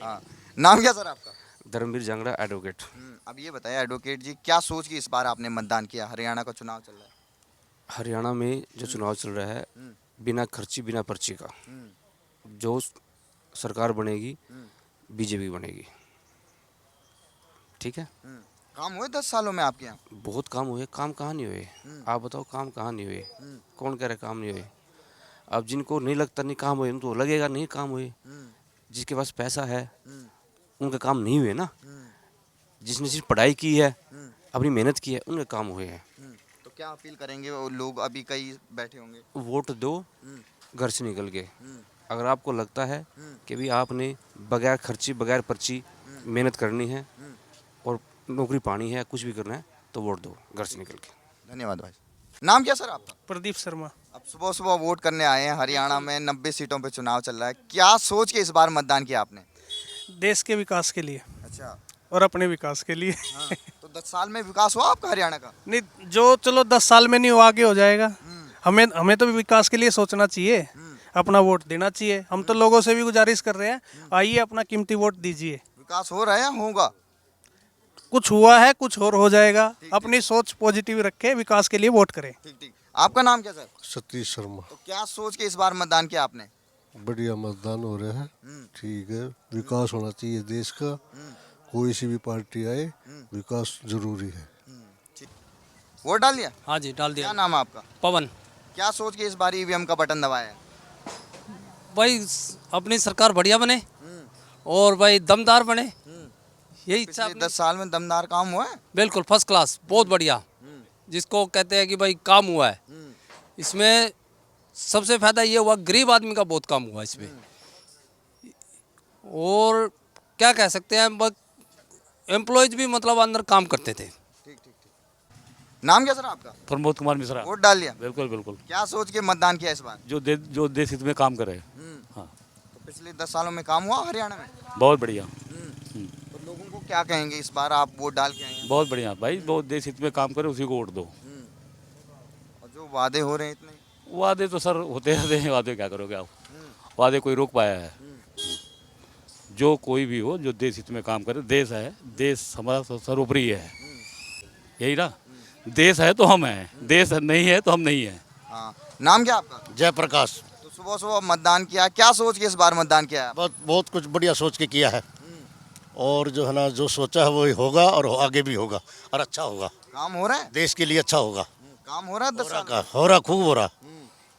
हाँ, नाम क्या सर आपका? धर्मवीर जांगड़ा एडवोकेट। अब ये बताइए एडवोकेट जी, क्या सोच के इस बार आपने मतदान किया? हरियाणा का चुनाव चल रहा है। हरियाणा में जो चुनाव चल रहा है, हम्म, बिना खर्ची बिना पर्ची का हम्म, जो सरकार बनेगी, हम्म, बीजेपी बनेगी। ठीक है। हम्म। काम हुए 10 सालों में आपके यहाँ? बहुत काम हुए, काम कहाँ नहीं हुए? हम्म, आप बताओ, काम कहाँ नहीं हुए? हम्म, कौन कह रहा है काम नहीं हुए? अब जिनको नहीं लगता नहीं काम हुए, उनको लगेगा नहीं काम हुए। हम्म, जिसके पास पैसा है, हम्म, उनका काम नहीं हुए ना। हम्म, जिसने सिर्फ पढ़ाई की है, हम्म, अपनी मेहनत की है, उनके काम हुए हैं। हम्म। तो क्या अपील करेंगे? वो लोग अभी कई बैठे होंगे। वोट दो हम्म, घर से निकल के। हम्म, अगर आपको लगता है हम्म, कि भी आपने बगैर खर्ची बगैर पर्ची हम्म, मेहनत करनी है हम्म। और नौकरी पानी है, कुछ भी करना है, तो वोट दो घर से निकल के। धन्यवाद भाई। नाम क्या सर आपका? प्रदीप शर्मा। अब सुबह सुबह वोट करने आए हैं। हरियाणा में 90 सीटों पे चुनाव चल रहा है। क्या सोच के इस बार मतदान किया आपने? देश के विकास के लिए अच्छा। और अपने विकास के लिए। हाँ, तो 10 साल में विकास हुआ आपका हरियाणा का? नहीं, जो चलो 10 साल में नहीं हो, आगे हो जाएगा। हम्म, हमें हमें तो विकास के लिए सोचना चाहिए, हम्म, अपना वोट देना चाहिए। हम तो लोगों से भी गुजारिश कर रहे हैं, आइए अपना कीमती वोट दीजिए। विकास हो रहा है या होगा? कुछ हुआ है, कुछ और हो जाएगा। ठीक। अपनी सोच पॉजिटिव रखें, विकास के लिए वोट करें। ठीक ठीक। आपका नाम क्या सर? सतीश शर्मा। तो क्या सोच के इस बार मतदान किया आपने? बढ़िया मतदान हो रहा है। हम्म, ठीक है, विकास होना चाहिए देश का। हम्म, कोई सी भी पार्टी आए, हम्म, विकास जरूरी है। ठीक। वोट डाल दिया? हाँ जी, डाल क्या दिया। नाम है आपका? पवन। क्या सोच के इस बार ईवीएम का बटन दबाया है? भाई अपनी सरकार बढ़िया बने हम्म, और भाई दमदार बने, हम्म। यही इच्छा पिछले अपनी। 10 साल में दमदार काम हुआ है? बिल्कुल फर्स्ट क्लास, बहुत बढ़िया। हम्म, जिसको कहते हैं कि भाई काम हुआ है, हम्म, इसमें सबसे फायदा ये हुआ, गरीब आदमी का बहुत काम हुआ इसमें। और क्या कह सकते हैं, बस एम्प्लॉयज भी मतलब अंदर काम करते थे। ठीक ठीक ठीक। नाम क्या सर आपका? प्रमोद कुमार मिश्रा। वोट डाल दिया? बिल्कुल बिल्कुल। क्या सोच के मतदान किया इस बार? जो देश हित में काम करे। हाँ। तो पिछले 10 सालों में काम हुआ हरियाणा में? बहुत बढ़िया। तो लोगों को क्या कहेंगे इस बार आप वोट डाल के आए हैं? बहुत बढ़िया भाई, बहुत देश हित में काम करे उसी को वोट दो। और जो वादे हो रहे हैं इतने? वादे तो सर होते रहते हैं, वादे क्या करोगे आप? वादे कोई रोक पाया है? जो कोई भी हो, जो देश हित में काम करे, देश है, देश हमारा सर्वोपरि है। यही ना, देश है तो हम हैं, देश नहीं है तो हम नहीं हैं। हाँ, नाम क्या आपका? जयप्रकाश। तो सुबह सुबह मतदान किया, क्या सोच के इस बार मतदान किया है? बहुत बहुत कुछ बढ़िया सोच के किया है, और जो है ना, जो सोचा है वही होगा और आगे भी होगा और अच्छा होगा। काम हो रहा है? देश के लिए अच्छा होगा। काम हो रहा है 10 साल में? हो रहा, खूब हो रहा,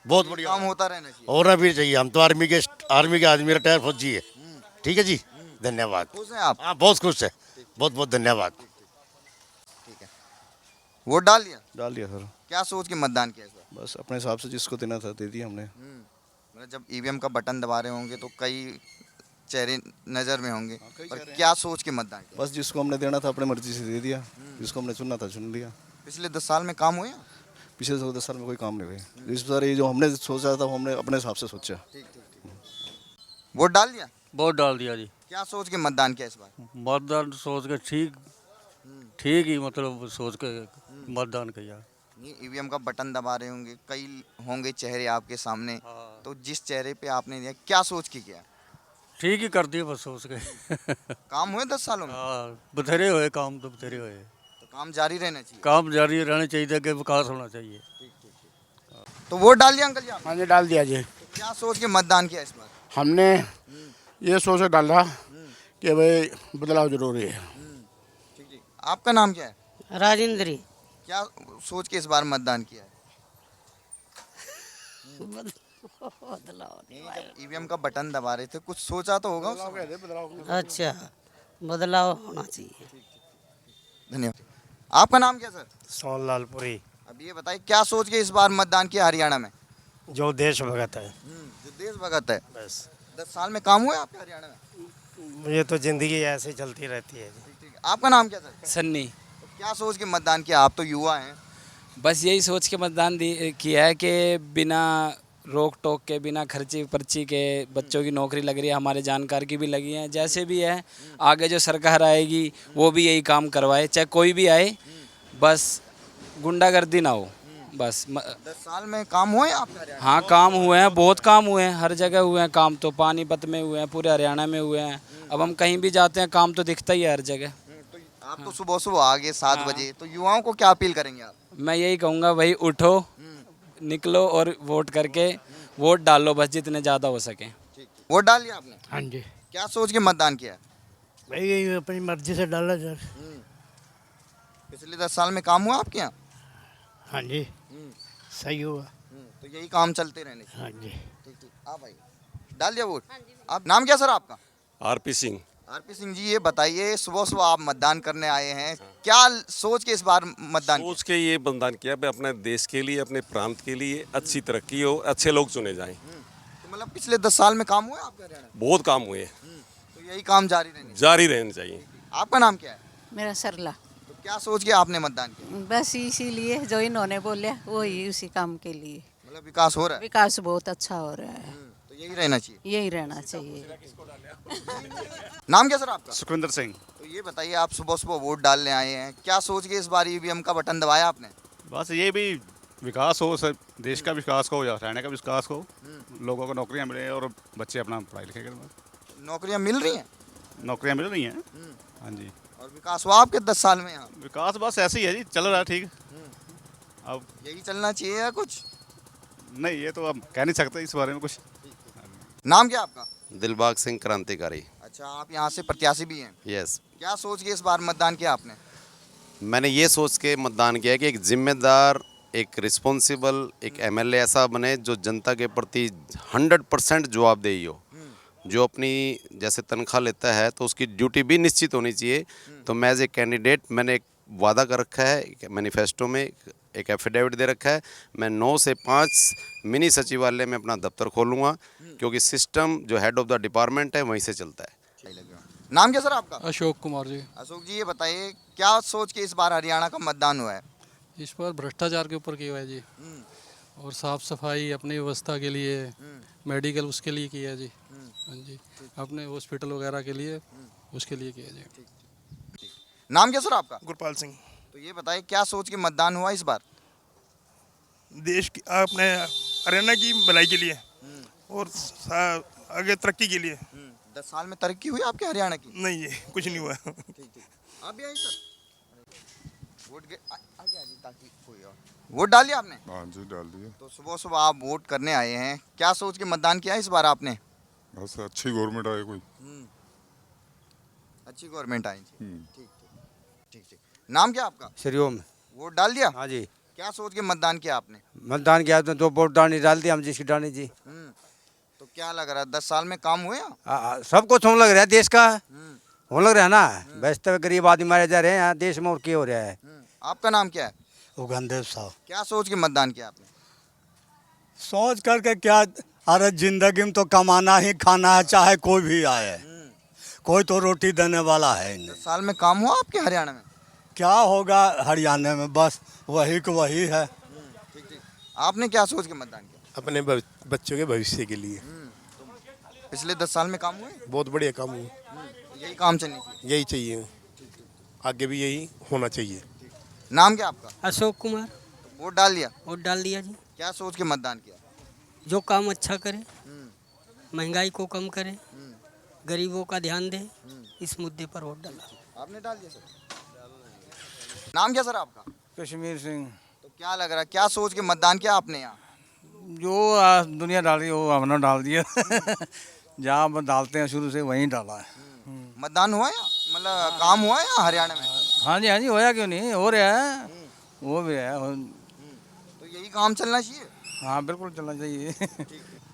बहुत ये बढ़िया काम होता रहना चाहिए। होना भी चाहिए। हम तो आर्मी के आदमी, रिटायर फौजी है। ठीक है जी, धन्यवाद। खुश हैं आप? हाँ, बहुत खुश है, बहुत बहुत धन्यवाद। ठीक है। वोट डाल दिया? डाल दिया सर। क्या सोच के मतदान किया इस बार? बस अपने हिसाब से जिसको देना था दे दिया हमने। मतलब जब ईवीएम का बटन दबा रहे होंगे तो कई चेहरे नजर में होंगे, कई पर चेहरे क्या सोच के मतदान किया? बस जिसको हमने देना था अपने मर्जी से दे दिया, जिसको हमने चुनना था चुन लिया। पिछले 10 साल में काम हुए हैं? पिछले 10 साल में कोई काम नहीं हुए। इस बार ये जो हमने सोचा था वो हमने अपने हिसाब से सोचा। वोट डाल दिया? वोट डाल दिया जी। क्या सोच के मतदान किया इस बार? मतदान सोच के ठीक ही मतलब सोच के मतदान किया। ईवीएम का बटन दबा रहे होंगे, कई होंगे चेहरे आपके सामने, तो जिस चेहरे पे आपने दिया, क्या सोच के किया? ठीक ही कर दिया बस सोच के। काम हुए 10 सालों में? हाँ, बथेरे हुए काम, तो बथेरे हुए। तो काम जारी रहना चाहिए। काम जारी रहना चाहिए कि विकास होना चाहिए। तो वोट डाल दिया अंकल जी आप? हाँ जी, डाल दिया जी। तो क्या सोच के मतदान किया इस बार? हमने ये सोच के डाला कि भाई बदलाव जरूरी है। आपका नाम क्या है? राजेंद्री। क्या सोच के इस बार मतदान किया है? ईवीएम का बटन दबा रहे थे, कुछ सोचा तो होगा उस समय? अच्छा, बदलाव होना चाहिए। धन्यवाद। आपका नाम क्या सर? सोनलालपुरी। अब ये बताइए, क्या सोच के इस बार मतदान किया हरियाणा में? जो देश भगत है जो देश भगत है। बस। 10 साल में काम हुआ है आपके हरियाणा में? ये तो जिंदगी ऐसे चलती रहती है। ठीक। आपका नाम क्या सर? सन्नी। तो क्या सोच के मतदान किया? आप तो युवा हैं। बस यही सोच के मतदान किया है कि बिना रोक टोक के, बिना खर्ची पर्ची के बच्चों की नौकरी लग रही है, हमारे जानकार की भी लगी है। जैसे भी है, आगे जो सरकार आएगी वो भी यही काम करवाए, चाहे कोई भी आए, बस गुंडागर्दी ना हो, बस 10 साल में काम हुए आपके हरियाणा हाँ काम हुए हैं, बहुत काम हुए हैं, हर जगह हुए हैं काम, तो पानीपत में हुए हैं, पूरे हरियाणा में हुए हैं। अब हम कहीं भी जाते हैं काम तो दिखता ही है हर जगह। तो आप तो सुबह सुबह आ गए 7 बजे, तो युवाओं को क्या अपील करेंगे आप? मैं यही कहूँगा भाई उठो, निकलो और वोट करके वोट डालो बस जितने ज़्यादा हो सके। वोट डाल लिया आपने? हाँ जी क्या सोच के मतदान किया है? भाई यही अपनी मर्जी से डाला सर। पिछले 10 साल में काम हुआ आपके यहाँ? हाँ जी सही हुआ। तो यही काम चलते रहने चाहिए। हाँ जी ठीक। आप भाई डाल दिया वोट? आप नाम क्या सर आपका? आरपी सिंह। आरपी सिंह जी, ये बताइए सुबह सुबह आप मतदान करने आए हैं, क्या सोच के इस बार मतदान सोच के ये मतदान किया भाई अपने देश के लिए, अपने प्रांत के लिए अच्छी तरक्की हो, अच्छे लोग चुने जाएं। तो मतलब पिछले 10 साल में काम हुआ आपके हरियाणा में? बहुत काम हुए, तो यही काम जारी रहने चाहिए। आपका नाम क्या है? मेरा सरला। तो क्या सोच के आपने मतदान किया? बस इसीलिए जो इन्होंने बोले वही उसी काम के लिए। मतलब विकास हो रहा है? विकास बहुत अच्छा हो रहा है, तो यही रहना चाहिए। यही रहना चाहिए। नाम क्या सर आपका? सुखविंदर सिंह। तो ये बताइए आप सुबह सुबह वोट डालने आए हैं, क्या सोच के इस बार ईवीएम का बटन दबाया आपने? बस ये भी विकास हो, सब देश का विकास हो या हरियाणा का विकास हो, लोगों को नौकरियां मिले और बच्चे अपना पढ़ाई लिखाई करें। नौकरियां मिल रही हैं? नौकरियां मिल रही हैं। हाँ जी। और विकास हुआ आपके 10 साल में यहाँ? विकास बस ऐसे ही है जी, चल रहा है ठीक। अब यही चलना चाहिए या कुछ? नहीं, ये तो अब कह नहीं सकते इस बारे में कुछ। नाम क्या आपका? दिलबाग सिंह क्रांतिकारी। अच्छा, आप यहाँ से प्रत्याशी भी हैं? यस। क्या सोच के इस बार मतदान किया आपने? मैंने ये सोच के मतदान किया कि एक जिम्मेदार, एक रिस्पॉन्सिबल, एक एमएलए ऐसा बने जो जनता के प्रति 100% जवाबदेही हो, जो अपनी जैसे तनख्वाह लेता है तो उसकी ड्यूटी भी निश्चित होनी चाहिए। तो मैं एज ए कैंडिडेट मैंने एक वादा कर रखा है, मैनिफेस्टो में एक एफिडेविट दे रखा है, मैं 9 से 5 मिनी सचिवालय में अपना दफ्तर खोलूँगा, क्योंकि सिस्टम जो हेड ऑफ द डिपार्टमेंट है वहीं से चलता है। नाम क्या सर आपका? अशोक कुमार जी। अशोक जी, ये बताइए क्या सोच के इस बार हरियाणा का मतदान हुआ है? इस पर भ्रष्टाचार के ऊपर किया है जी, और साफ सफाई अपनी व्यवस्था के लिए, मेडिकल उसके लिए किया जी। हाँ जी, अपने हॉस्पिटल वगैरह के लिए उसके लिए किया जी। नाम क्या सर आपका? गुरपाल सिंह। तो ये बताइए क्या सोच के मतदान हुआ इस बार? देश की अपने हरियाणा की भलाई के लिए और आगे तरक्की के लिए। 10 साल में तरक्की हुई आपके हरियाणा की? नहीं, ये कुछ नहीं हुआ। आप भी आइए सर। आगे आइए ताकि कोई और। वोट डाल दिया आपने? हाँ जी, डाल दिया। तो सुबह सुबह आप वोट करने आए हैं, क्या सोच के मतदान किया इस बार आपने? बस अच्छी गवर्नमेंट आए कोई। अच्छी गवर्नमेंट आई। ठीक ठीक ठीक। नाम क्या आपका? श्रीओम। वोट डाल दिया? हाँ जी क्या सोच के मतदान किया आपने? मतदान किया तो 2 वोट डालनी डाल दी हम जिसकी डालनी जी। तो क्या लग रहा है 10 साल में काम हुए? सब कुछ होने लग रहा है देश का, होने लग रहा है ना। वैसे तो गरीब आदमी मारे जा रहे हैं यहाँ देश में, और क्या हो रहा है। आपका नाम क्या है? उगनदेव साहब। क्या सोच के मतदान किया आपने? सोच करके क्या, अरे जिंदगी में तो कमाना ही खाना है, चाहे कोई भी आए, कोई तो रोटी देने वाला है नहीं। 10 साल में काम हुआ आपके हरियाणा में? क्या होगा हरियाणा में, बस वही को वही है। आपने क्या सोच के मतदान किया? अपने बच्चों के भविष्य के लिए। पिछले 10 साल में काम हुए? बहुत बढ़िया काम हुआ। यही काम चलनी चाहिए? यही चाहिए, आगे भी यही होना चाहिए। नाम क्या आपका? अशोक कुमार। वोट डाल दिया? वोट डाल दिया जी। क्या सोच के मतदान किया? जो काम अच्छा करे, महंगाई को कम करे, गरीबों का ध्यान दे, इस मुद्दे पर वोट डाला। आपने डाल दिया सर? नाम क्या सर आपका? कश्मीर सिंह। तो क्या लग रहा है, क्या सोच के मतदान किया आपने यहाँ? जो दुनिया डाल रही है वो हमने डाल दिया। जहाँ हम डालते हैं शुरू से वहीं डाला है। मतदान हुआ या मतलब काम हुआ या हरियाणा में? हाँ जी होया क्यों नहीं, हो रहा है, वो भी है। तो यही काम चलना चाहिए? हाँ बिल्कुल चलना चाहिए।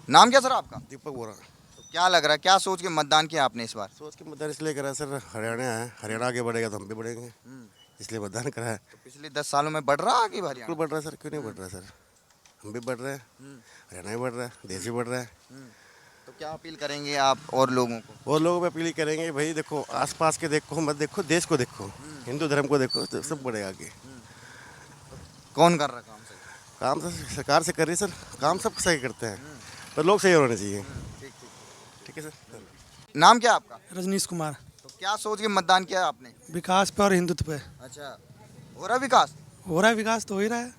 नाम क्या सर आपका? दीपक बोरा। तो क्या लग रहा है, क्या सोच के मतदान किया आपने इस बार? सोच के मतदान इसलिए करा सर, हरियाणा है, हरियाणा आगे बढ़ेगा तो हम भी बढ़ेंगे, इसलिए मतदान करा है। तो पिछले 10 सालों में बढ़ रहा आगे हरियाणा? बिल्कुल बढ़ रहा है सर, क्यों नहीं बढ़ रहा है सर, हम भी बढ़ रहे हैं, हरियाणा भी बढ़ रहा है, देश भी बढ़ रहा है। तो क्या अपील करेंगे आप और लोगों को? और लोगों को अपील करेंगे भाई देखो, आसपास के देखो मत देखो, देश को देखो, हिंदू धर्म को देखो, तो सब बढ़ेगा आगे। कौन कर रहा काम सही? काम तो सरकार से कर रही है सर, काम सब सही करते हैं, पर लोग सही होने चाहिए। ठीक है सर। नाम क्या आपका? रजनीश कुमार। तो क्या सोच के मतदान किया आपने? विकास पे और हिंदुत्व पे। अच्छा, हो रहा विकास? हो रहा है विकास तो हो ही रहा है।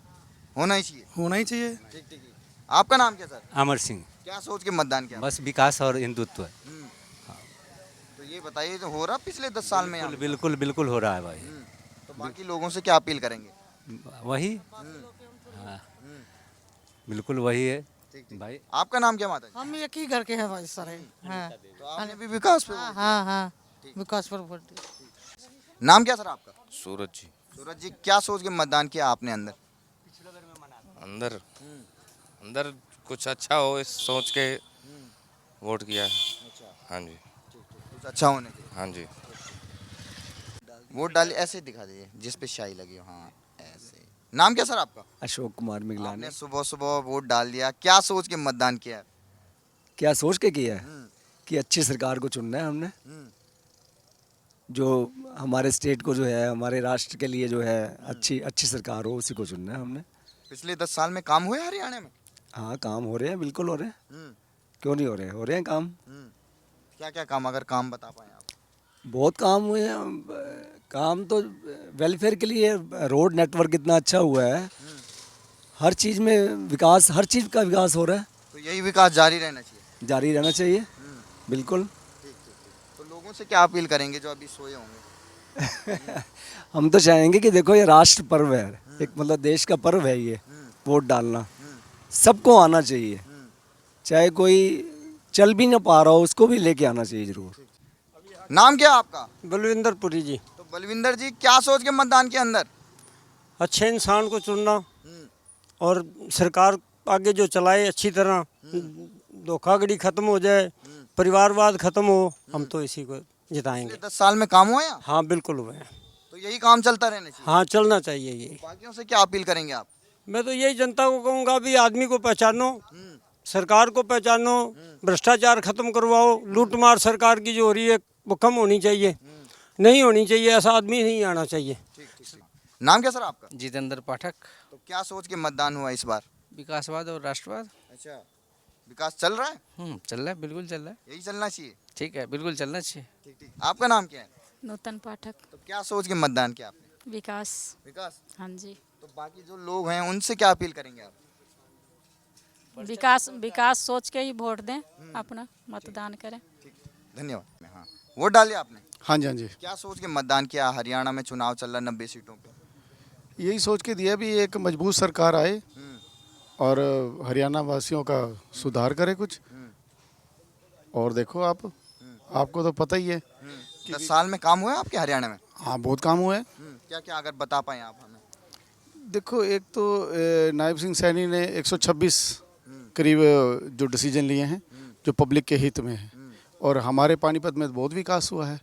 होना ही चाहिए। होना ही चाहिए। ठीक ठीक ठीक। आपका नाम क्या सर? अमर सिंह। क्या सोच के मतदान किया? बस विकास और हिंदुत्व। तो ये बताइए, तो हो रहा पिछले 10 साल में यहाँ पे? बिल्कुल बिल्कुल हो रहा है भाई। तो बाकी लोगों से क्या अपील करेंगे? वही, हाँ, बिल्कुल वही है भाई। आपका नाम क्या माता जी? हम एक ही घर के हैं भाई सर। हाँ तो आपने भी विकास पे हाँ हाँ हाँ, विकास पर वोट दिया। नाम क्या सर आपका? सूरज जी। सूरज जी, क्या सोच के मतदान किया आपने अंदर? अंदर अंदर कुछ अच्छा हो इस सोच के वोट किया है। हाँ जी, कुछ अच्छा होने चाहिए। हाँ जी। वोट डालिए, ऐसे दिखा दीजिए जिस पे शाही लगी हो। हाँ ऐसे। नाम क्या सर आपका? अशोक कुमार मिगलानी। आपने सुबह सुबह वोट डाल दिया, क्या सोच के मतदान किया? क्या सोच के किया है कि अच्छी सरकार को चुनना है हमने, जो हमारे स्टेट को जो है, हमारे राष्ट्र के लिए जो है अच्छी सरकार हो, उसी को चुनना है हमने। पिछले 10 साल में काम हुए हरियाणा में? हाँ, काम हो रहे हैं, बिल्कुल हो रहे हैं। क्यों नहीं हो रहे हैं काम। क्या क्या काम, अगर काम बता पाए आप? बहुत काम हुए हैं। काम तो वेलफेयर के लिए, रोड नेटवर्क इतना अच्छा हुआ है, हर चीज़ में विकास, हर चीज़ का विकास हो रहा है। तो यही विकास जारी रहना चाहिए। जारी रहना चाहिए, बिल्कुल। तो लोगों से क्या अपील करेंगे जो अभी सोए होंगे? हम तो चाहेंगे कि देखो, ये राष्ट्र पर्व है, एक मतलब देश का पर्व है ये, वोट डालना सबको आना चाहिए, चाहे कोई चल भी ना पा रहा हो उसको भी लेके आना चाहिए जरूर। नाम क्या आपका? बलविंदर पुरी जी। तो बलविंदर जी, क्या सोच के मतदान के अंदर? अच्छे इंसान को चुनना और सरकार आगे जो चलाए अच्छी तरह, धोखाधड़ी खत्म हो जाए, परिवारवाद खत्म हो, हम तो इसी को जिताएंगे। 10 साल में काम हुए हैं? हाँ बिल्कुल हुए हैं। तो यही काम चलता रहना चाहिए। हाँ, चलना चाहिए ये। बाकियों से क्या अपील करेंगे आप? मैं तो यही जनता को कहूँगा भी आदमी को पहचानो, सरकार को पहचानो, भ्रष्टाचार खत्म करवाओ, लूटमार सरकार की जो हो रही है वो कम होनी चाहिए, नहीं होनी चाहिए, ऐसा आदमी नहीं आना चाहिए। नाम क्या सर आपका? जितेंद्र पाठक। तो क्या सोच के मतदान हुआ इस बार? विकासवाद और राष्ट्रवाद। अच्छा, विकास चल रहा है? चल रहा है, बिल्कुल चल रहा है। यही चलना चाहिए। ठीक है, बिल्कुल चलना चाहिए। ठीक ठीक। आपका नाम क्या है? नूतन पाठक। तो क्या सोच के मतदान किया आपने? विकास। विकास, हाँ जी। तो बाकी जो लोग हैं उनसे क्या अपील करेंगे आप? विकास सोच के ही वोट दें, अपना मतदान करें। धन्यवाद। हाँ, वोट डाले आपने? हाँ जी, हाँ जी। क्या सोच के मतदान किया? हरियाणा में चुनाव चल रहा 90 सीटों पे। यही सोच के दिया भी एक मजबूत सरकार आए और हरियाणा वासियों का सुधार करे कुछ। और देखो आपको तो पता ही है 10 साल में काम हुआ है आपके हरियाणा में? हाँ, बहुत काम हुआ है। क्या क्या अगर बता पाएँ आप हमें? देखो, एक तो नायब सिंह सैनी ने 126 करीब जो डिसीजन लिए हैं जो पब्लिक के हित में है, और हमारे पानीपत में बहुत विकास हुआ है।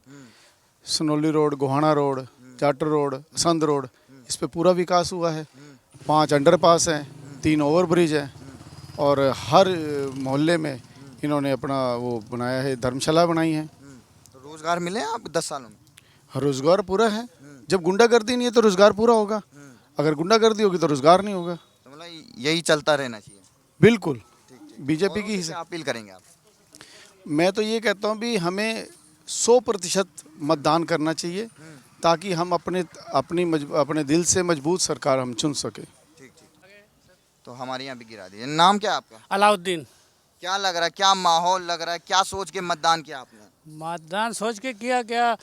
सनौली रोड, गोहाना रोड, चाटर रोड, संद रोड, इस पे पूरा विकास हुआ है। 5 अंडरपास हैं, 3 ओवरब्रिज हैं, और हर मोहल्ले में इन्होंने अपना वो बनाया है, धर्मशाला बनाई है। तो रोजगार मिले हैं आप 10 सालों में? रोजगार पूरा है। जब गुंडागर्दी नहीं है तो रोजगार पूरा होगा, अगर गुंडागर्दी होगी तो रोजगार नहीं होगा। तो मतलब यही चलता रहना चाहिए। बिल्कुल। बीजेपी की क्या अपील करेंगे आप? मैं तो ये कहता हूँ भी हमें 100% मतदान करना चाहिए, ताकि हम अपने दिल से मजबूत सरकार हम चुन सके। ठीक ठीक। तो हमारे यहाँ भी गिरा दीजिए। नाम क्या आपका? अलाउद्दीन। क्या लग रहा है, क्या माहौल लग रहा है, क्या सोच के मतदान किया आपने? मतदान सोच के किया, क्या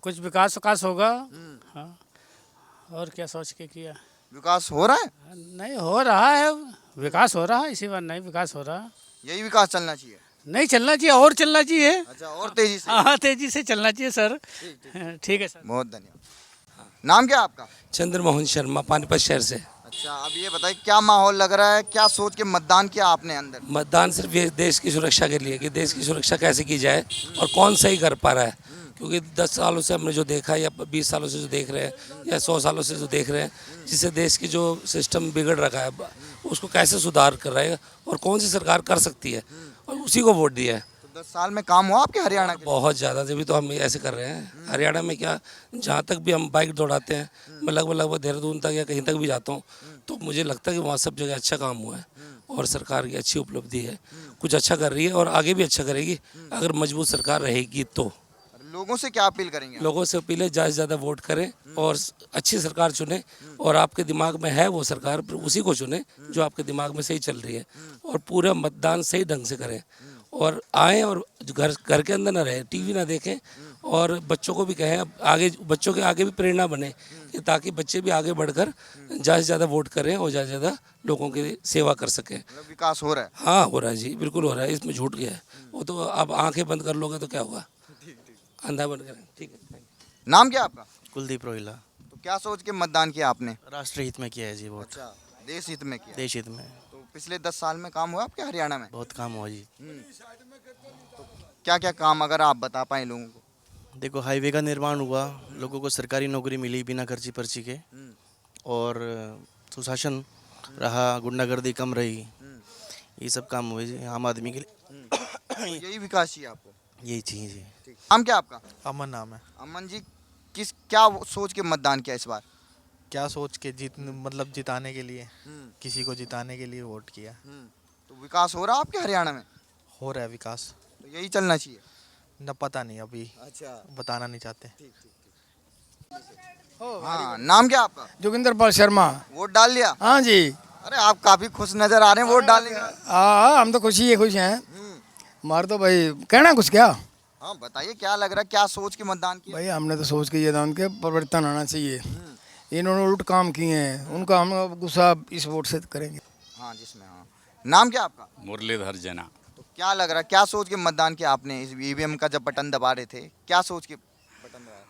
कुछ विकास होगा। हाँ, और क्या सोच के किया? विकास हो रहा है? नहीं हो रहा है, विकास हो रहा है, इसी बार नहीं विकास हो रहा। यही विकास चलना चाहिए? नहीं चलना चाहिए, और चलना चाहिए। अच्छा, और तेजी से? हाँ, तेजी से चलना चाहिए सर। ठीक है सर, बहुत धन्यवाद। नाम क्या आपका? चंद्रमोहन शर्मा, पानीपत शहर से। अच्छा, अब ये बताइए क्या माहौल लग रहा है, क्या सोच के मतदान किया आपने अंदर? मतदान सिर्फ ये देश की सुरक्षा के लिए कि देश की सुरक्षा कैसे की जाए और कौन सही कर पा रहा है, क्योंकि 10 सालों से हमने जो देखा है या 20 सालों से जो देख रहे हैं या 100 सालों से जो देख रहे हैं, जिससे देश की जो सिस्टम बिगड़ रखा है उसको कैसे सुधार कर रहा है और कौन सी सरकार कर सकती है, और उसी को वोट दिया है। तो 10 साल में काम हुआ आपके हरियाणा के? बहुत ज़्यादा, जब भी तो हम ऐसे कर रहे हैं। हरियाणा में क्या, जहाँ तक भी हम बाइक दौड़ाते हैं, मैं लगभग देहरादून तक या कहीं तक भी जाता हूँ, तो मुझे लगता है कि वहाँ सब जगह अच्छा काम हुआ है और सरकार की अच्छी उपलब्धि है, कुछ अच्छा कर रही है और आगे भी अच्छा करेगी अगर मजबूत सरकार रहेगी तो। लोगों से क्या अपील करेंगे? लोगों से अपील है ज़्यादा से ज़्यादा वोट करें और अच्छी सरकार चुने, और आपके दिमाग में है वो सरकार उसी को चुने जो आपके दिमाग में सही चल रही है, और पूरा मतदान सही ढंग से करें और आएँ, और घर के अंदर ना रहे, टीवी ना देखें, और बच्चों को भी कहें आगे, बच्चों के आगे भी प्रेरणा बने कि ताकि बच्चे भी आगे बढ़कर ज़्यादा से ज़्यादा वोट करें और ज़्यादा से ज़्यादा लोगों की सेवा कर सकें। विकास हो रहा है? हाँ हो रहा है जी, बिल्कुल हो रहा है, इसमें झूठ गया है वो तो। आप आंखें बंद कर लोगे तो क्या होगा, अंधा बंद करें। ठीक है। नाम क्या आपका? कुलदीप रोहिला। तो क्या सोच के मतदान किया आपने? राष्ट्र हित में किया है जी वोट। अच्छा, देश हित में किया? देश हित में। तो पिछले 10 साल में काम हुआ आपके हरियाणा में? बहुत काम हुआ जी। तो क्या क्या काम अगर आप बता पाए लोगों को? देखो, हाईवे का निर्माण हुआ, लोगों को सरकारी नौकरी मिली बिना खर्ची पर्ची के, और सुशासन रहा, गुंडागर्दी कम रही, ये सब काम हुए जी आम आदमी के लिए। तो यही विकास चाहिए आपको? यही चाहिए जी। नाम क्या आपका? अमन नाम है। अमन जी, क्या सोच के मतदान किया इस बार? क्या सोच के मतलब जिताने के लिए, किसी को जिताने के लिए वोट किया। तो विकास हो रहा है आपके हरियाणा में? हो रहा है विकास। तो यही चलना चाहिए? न पता नहीं, अभी अच्छा बताना नहीं चाहते। हाँ, नाम क्या आपका? जोगिंदर पाल शर्मा। वोट डाल लिया? हाँ जी। अरे आप काफी खुश नजर आ रहे हैं वोट डालने का। हाँ, हम तो खुश हैं। हमारे तो भाई कहना कुछ क्या। हाँ बताइए, क्या लग रहा है, क्या सोच के मतदान किया? भाई हमने तो सोच के ये था उनके परिवर्तन आना चाहिए। इन्होंने उल्ट काम किए हैं, उनका हम गुस्सा इस वोट से करेंगे। हाँ जिसमें, हाँ। नाम क्या आपका? मुरलीधर जना। तो क्या लग रहा है, क्या सोच के मतदान किया आपने? इस ईवीएम का जब बटन दबा रहे थे, क्या सोच के बटन दबाया?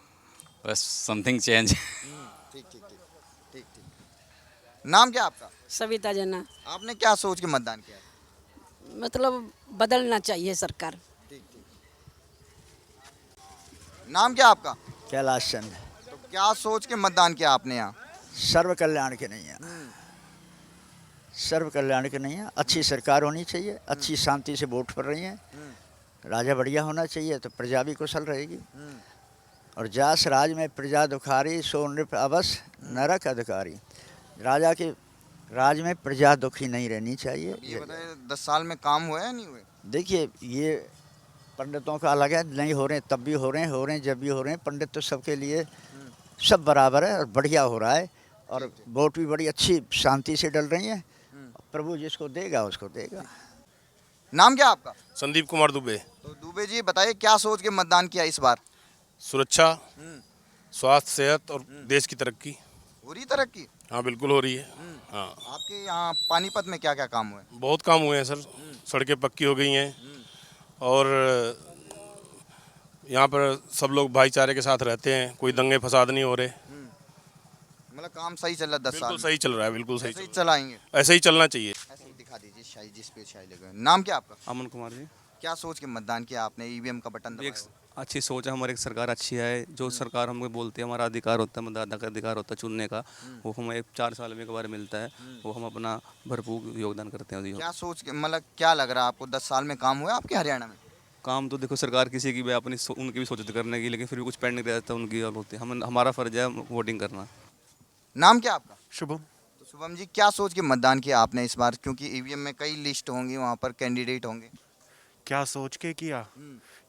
बस समथिंग चेंज। ठीक ठीक ठीक ठीक ठीक। नाम क्या आपका? सविता जना। आपने क्या सोच के मतदान किया? मतलब बदलना चाहिए सरकार। ठीक ठीक। नाम क्या आपका? कैलाश चंद। तो क्या सोच के मतदान किया आपने यहाँ? सर्व कल्याण के नहीं है, सर्व कल्याण के नहीं है। अच्छी सरकार होनी चाहिए, अच्छी शांति से वोट पड़ रही है, राजा बढ़िया होना चाहिए तो प्रजा भी कुशल रहेगी। और जास राज में प्रजा दुखारी, सो नृप अवस नरक अधिकारी। राजा के राज में प्रजा दुखी नहीं रहनी चाहिए। ये बताइए 10 साल में काम हुआ है नहीं हुए? देखिए, ये पंडितों का अलग है, नहीं हो रहे तब भी हो रहे हैं जब भी हो रहे हैं। पंडित तो सबके लिए सब बराबर है और बढ़िया हो रहा है, और वोट भी बड़ी अच्छी शांति से डल रही है। प्रभु जिसको देगा उसको देगा। नाम क्या आपका? संदीप कुमार दुबे। तो दुबे जी बताइए, क्या सोच के मतदान किया इस बार? सुरक्षा, स्वास्थ्य, सेहत और देश की तरक्की। हो रही तरक्की? हाँ बिल्कुल हो रही है। हाँ, आपके यहाँ पानीपत में क्या क्या काम हुए? बहुत काम हुए हैं सर। सड़कें पक्की हो गई हैं, और यहाँ पर सब लोग भाईचारे के साथ रहते हैं, कोई दंगे फसाद नहीं हो रहे। मतलब काम सही चल रहा है 10 साल? बिल्कुल सही चल रहा है, बिल्कुल सही ऐसे ही चलाएंगे? ऐसे ही चलना चाहिए। ऐसे ही दिखा दीजिए शाही, जिस पे शाही लगे। नाम क्या आपका? अमन कुमार जी। क्या सोच के मतदान किया आपने? ईवीएम का बटन दबाया? अच्छी सोच है, हमारी सरकार अच्छी है। जो सरकार हमको बोलती है, हमारा अधिकार होता है, मतदाता का अधिकार होता है चुनने का, वो हमें 4 साल में एक बार मिलता है, वो हम अपना भरपूर योगदान करते हैं। क्या सोच के, मतलब क्या लग रहा है आपको, 10 साल में काम हुआ आपके हरियाणा में? काम तो देखो, सरकार किसी की भी अपनी उनकी भी सोच करने की, लेकिन फिर भी कुछ पेंडिंग रहता है उनकी, और होती है। हमारा फर्ज है वोटिंग करना। नाम क्या आपका? शुभम। तो शुभम जी, क्या सोच के मतदान किया आपने इस बार? क्योंकि ईवीएम में कई लिस्ट होंगी, वहाँ पर कैंडिडेट होंगे। क्या सोच के किया?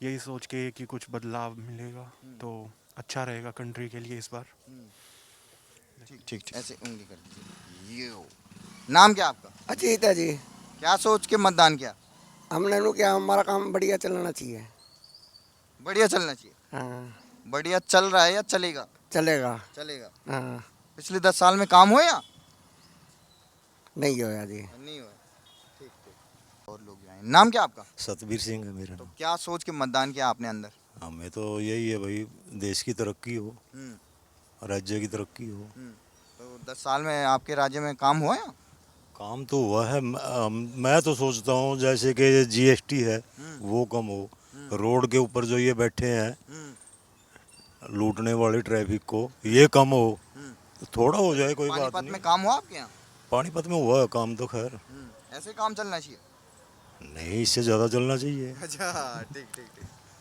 यही सोच के कि कुछ बदलाव मिलेगा तो अच्छा रहेगा कंट्री के लिए इस बार। ठीक ठीक ठीक। ऐसे उंगली कर दीजिए। ये नाम क्या आपका? अजीत है जी। क्या सोच के मतदान किया? हमने लोग क्या, हमारा काम बढ़िया चलना चाहिए। बढ़िया चलना चाहिए? हाँ। बढ़िया चल रहा है या चलेगा? चलेगा। चलेगा। हाँ। पिछले 10 साल में काम हुआ या नहीं हुआ जी? नहीं हुआ। ठीक ठीक। और लोग आए। नाम क्या आपका? सतबीर सिंह है मेरा। तो क्या सोच के मतदान किया आपने अंदर? हमें तो यही है भाई, देश की तरक्की हो, राज्य की तरक्की हो। तो 10 साल में आपके राज्य में काम हुआ या? काम तो हुआ है। मैं तो सोचता हूँ जैसे कि जीएसटी है वो कम हो, रोड के ऊपर जो ये बैठे हैं लूटने वाले ट्रैफिक को, ये कम हो, थोड़ा हो जाए, कोई बात नहीं। पानीपत में काम हुआ आपके यहाँ? पानीपत में हुआ है काम तो, खैर ऐसे काम चलना चाहिए? नहीं, इससे ज़्यादा चलना चाहिए। अच्छा, ठीक ठीक ठीक।